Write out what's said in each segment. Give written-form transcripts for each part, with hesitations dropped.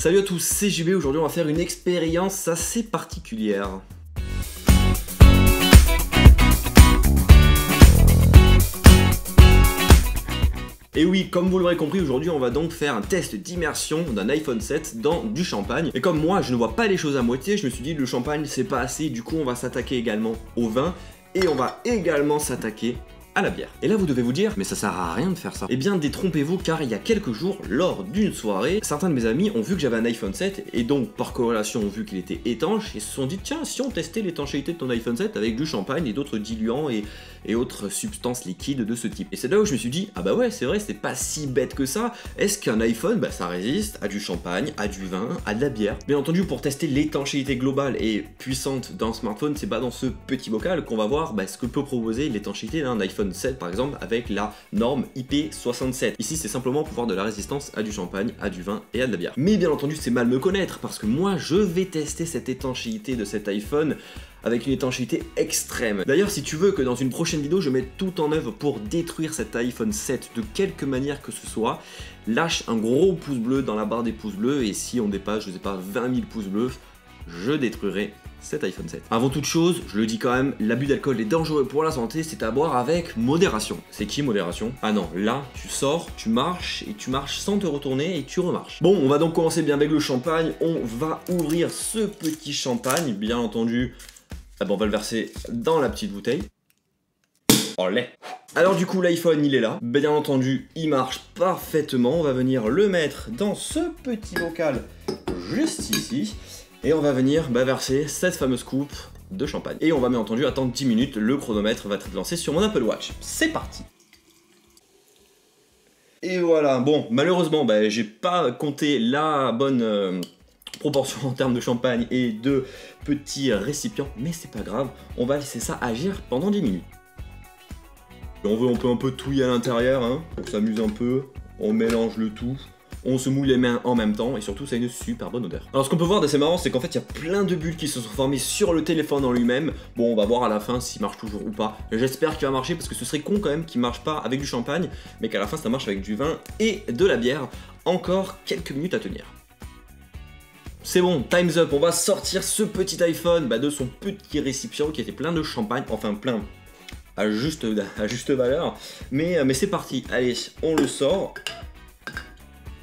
Salut à tous, c'est JB, aujourd'hui on va faire une expérience assez particulière. Et oui, comme vous l'aurez compris, aujourd'hui on va donc faire un test d'immersion d'un iPhone 7 dans du champagne. Et comme moi je ne vois pas les choses à moitié, je me suis dit le champagne c'est pas assez, du coup on va s'attaquer également au vin et on va également s'attaquer à la bière. Et là vous devez vous dire, mais ça sert à rien de faire ça. Eh bien détrompez-vous, car il y a quelques jours, lors d'une soirée, certains de mes amis ont vu que j'avais un iPhone 7 et donc par corrélation ont vu qu'il était étanche et se sont dit tiens, si on testait l'étanchéité de ton iPhone 7 avec du champagne et d'autres diluants et autres substances liquides de ce type. Et c'est là où je me suis dit, ah bah ouais c'est vrai, c'est pas si bête que ça. Est-ce qu'un iPhone, ça résiste à du champagne, à du vin, à de la bière? Bien entendu, pour tester l'étanchéité globale et puissante d'un smartphone, c'est pas dans ce petit bocal qu'on va voir ce que peut proposer l'étanchéité d'un iPhone 7 par exemple avec la norme IP67. Ici c'est simplement pour voir de la résistance à du champagne, à du vin et à de la bière. Mais bien entendu c'est mal me connaître parce que moi je vais tester cette étanchéité de cet iPhone avec une étanchéité extrême. D'ailleurs si tu veux que dans une prochaine vidéo je mette tout en œuvre pour détruire cet iPhone 7 de quelque manière que ce soit, lâche un gros pouce bleu dans la barre des pouces bleus et si on dépasse, je sais pas, 20 000 pouces bleus, je détruirai cet iPhone 7. Avant toute chose, je le dis quand même, l'abus d'alcool est dangereux pour la santé, c'est à boire avec modération. C'est qui modération? Ah non, là, tu sors, tu marches, et tu marches sans te retourner, et tu remarches. Bon, on va donc commencer bien avec le champagne, on va ouvrir ce petit champagne, bien entendu, on va le verser dans la petite bouteille. Oh lait. Alors du coup l'iPhone il est là, bien entendu il marche parfaitement, on va venir le mettre dans ce petit bocal juste ici. Et on va venir verser cette fameuse coupe de champagne. Et on va bien entendu attendre 10 minutes, le chronomètre va être lancé sur mon Apple Watch. C'est parti. Et voilà, bon, malheureusement, j'ai pas compté la bonne proportion en termes de champagne et de petits récipients, mais c'est pas grave, on va laisser ça agir pendant 10 minutes. On peut un peu touiller à l'intérieur, hein, on s'amuse un peu, on mélange le tout. On se mouille les mains en même temps et surtout ça a une super bonne odeur. Alors ce qu'on peut voir d'assez marrant c'est qu'en fait il y a plein de bulles qui se sont formées sur le téléphone en lui-même. Bon on va voir à la fin s'il marche toujours ou pas. J'espère qu'il va marcher parce que ce serait con quand même qu'il marche pas avec du champagne mais qu'à la fin ça marche avec du vin et de la bière. Encore quelques minutes à tenir. C'est bon, time's up, on va sortir ce petit iPhone de son petit récipient qui était plein de champagne, enfin plein à juste valeur. Mais c'est parti, allez on le sort.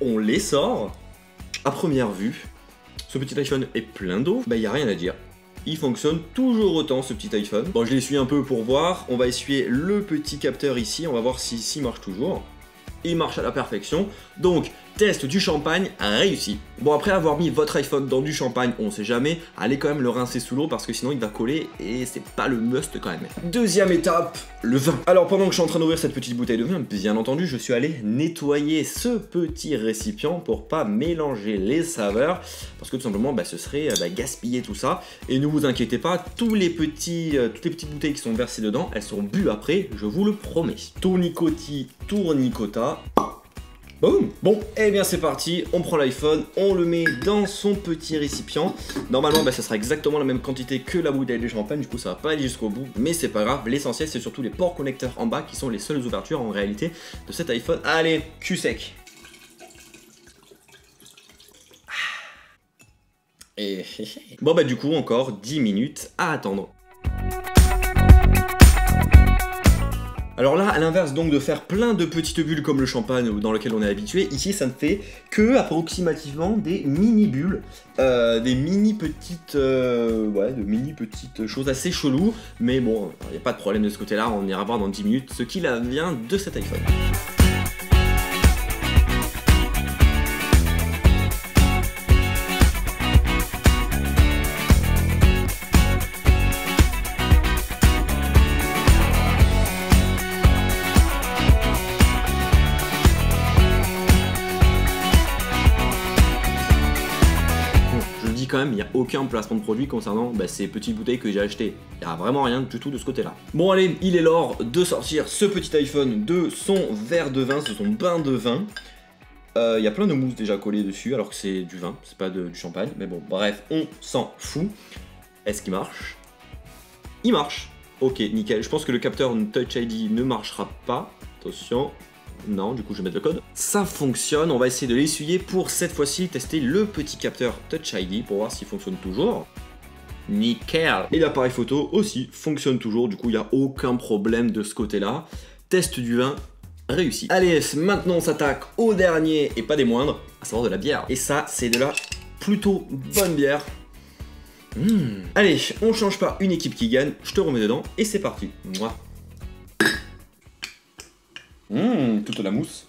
On les sort. À première vue, ce petit iPhone est plein d'eau. Il n'y a rien à dire. Il fonctionne toujours autant ce petit iPhone. Bon, je l'essuie un peu pour voir. On va essuyer le petit capteur ici. On va voir s'il marche toujours. Il marche à la perfection. Donc, test du champagne réussi. Bon, après avoir mis votre iPhone dans du champagne, on sait jamais, allez quand même le rincer sous l'eau parce que sinon il va coller et c'est pas le must quand même. Deuxième étape, le vin. Alors pendant que je suis en train d'ouvrir cette petite bouteille de vin, bien entendu, je suis allé nettoyer ce petit récipient pour pas mélanger les saveurs parce que tout simplement ce serait gaspiller tout ça. Et ne vous inquiétez pas, toutes les petites bouteilles qui sont versées dedans, elles seront bues après, je vous le promets. Tournicoti, tournicota. Boum. Bon, et bien c'est parti, on prend l'iPhone, on le met dans son petit récipient. Normalement ça sera exactement la même quantité que la bouteille de champagne, du coup ça va pas aller jusqu'au bout, mais c'est pas grave, l'essentiel c'est surtout les ports connecteurs en bas qui sont les seules ouvertures en réalité de cet iPhone. Allez, cul sec. Et bon du coup encore 10 minutes à attendre. Alors là, à l'inverse donc de faire plein de petites bulles comme le champagne dans lequel on est habitué, ici ça ne fait que approximativement des mini bulles, des mini petites choses assez cheloues, mais bon, il n'y a pas de problème de ce côté-là, on ira voir dans 10 minutes ce qu'il vient de cet iPhone. Quand même, il n'y a aucun placement de produit concernant ces petites bouteilles que j'ai achetées. Il n'y a vraiment rien du tout de ce côté-là. Bon allez, il est l'heure de sortir ce petit iPhone de son verre de vin, de son bain de vin. Il y a plein de mousse déjà collée dessus, alors que c'est du vin, c'est pas du champagne. Mais bon, bref, on s'en fout. Est-ce qu'il marche? Il marche. Ok, nickel. Je pense que le capteur Touch ID ne marchera pas. Attention. Non, du coup je vais mettre le code. Ça fonctionne, on va essayer de l'essuyer pour cette fois-ci tester le petit capteur Touch ID pour voir s'il fonctionne toujours. Nickel. Et l'appareil photo aussi fonctionne toujours, du coup il n'y a aucun problème de ce côté-là. Test du vin réussi. Allez, maintenant on s'attaque au dernier et pas des moindres, à savoir de la bière. Et ça, c'est de la plutôt bonne bière. Allez, on change pas une équipe qui gagne, je te remets dedans et c'est parti. Moi. Toute la mousse.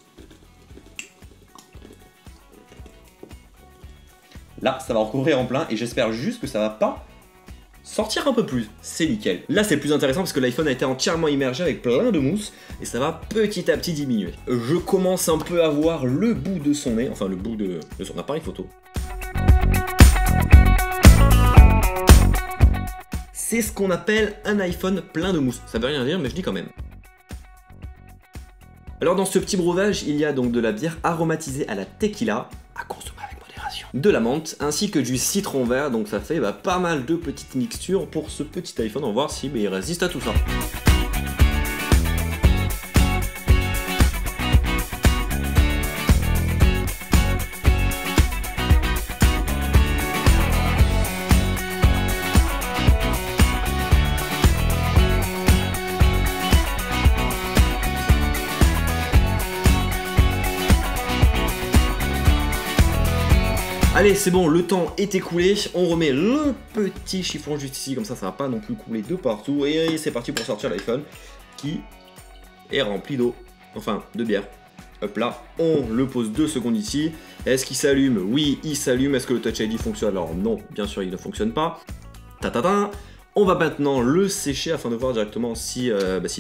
Là, ça va recouvrir en plein et j'espère juste que ça va pas sortir un peu plus. C'est nickel. Là, c'est plus intéressant parce que l'iPhone a été entièrement immergé avec plein de mousse et ça va petit à petit diminuer. Je commence un peu à voir le bout de son nez, enfin le bout de son appareil photo. C'est ce qu'on appelle un iPhone plein de mousse. Ça veut rien dire, mais je dis quand même. Alors dans ce petit breuvage, il y a donc de la bière aromatisée à la tequila, à consommer avec modération, de la menthe, ainsi que du citron vert, donc ça fait pas mal de petites mixtures pour ce petit iPhone, on va voir si il résiste à tout ça. Allez, c'est bon, le temps est écoulé, on remet le petit chiffon juste ici, comme ça va pas non plus couler de partout, et c'est parti pour sortir l'iPhone, qui est rempli d'eau, enfin de bière. Hop là, on le pose 2 secondes ici, est-ce qu'il s'allume? Oui, il s'allume, est-ce que le Touch ID fonctionne? Alors non, bien sûr il ne fonctionne pas. Ta-ta-ta. On va maintenant le sécher afin de voir directement si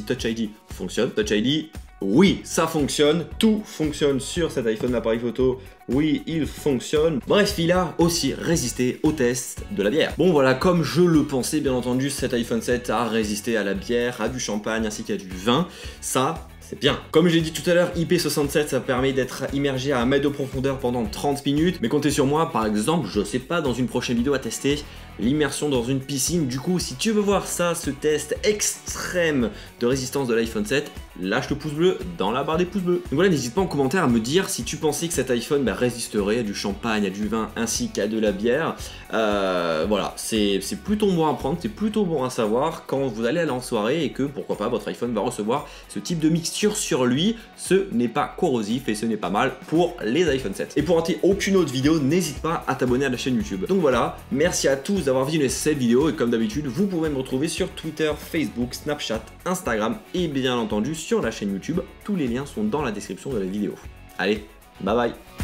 Touch ID fonctionne. Touch ID, oui, ça fonctionne, tout fonctionne sur cet iPhone d'appareil photo, oui, il fonctionne. Bref, il a aussi résisté au test de la bière. Bon voilà, comme je le pensais, bien entendu, cet iPhone 7 a résisté à la bière, à du champagne ainsi qu'à du vin. Ça, c'est bien. Comme j'ai dit tout à l'heure, IP67, ça permet d'être immergé à 1 mètre de profondeur pendant 30 minutes. Mais comptez sur moi, par exemple, je sais pas, dans une prochaine vidéo à tester l'immersion dans une piscine. Du coup, si tu veux voir ça, ce test extrême de résistance de l'iPhone 7, lâche le pouce bleu dans la barre des pouces bleus. Donc voilà, n'hésite pas en commentaire à me dire si tu pensais que cet iPhone résisterait à du champagne, à du vin ainsi qu'à de la bière. Voilà, c'est plutôt bon à prendre, c'est plutôt bon à savoir quand vous allez aller en soirée et que pourquoi pas votre iPhone va recevoir ce type de mixture sur lui. Ce n'est pas corrosif et ce n'est pas mal pour les iPhone 7. Et pour rater aucune autre vidéo, n'hésite pas à t'abonner à la chaîne YouTube. Donc voilà, merci à tous d'avoir visionné cette vidéo et comme d'habitude, vous pouvez me retrouver sur Twitter, Facebook, Snapchat, Instagram et bien entendu sur la chaîne YouTube. Tous les liens sont dans la description de la vidéo. Allez, bye bye!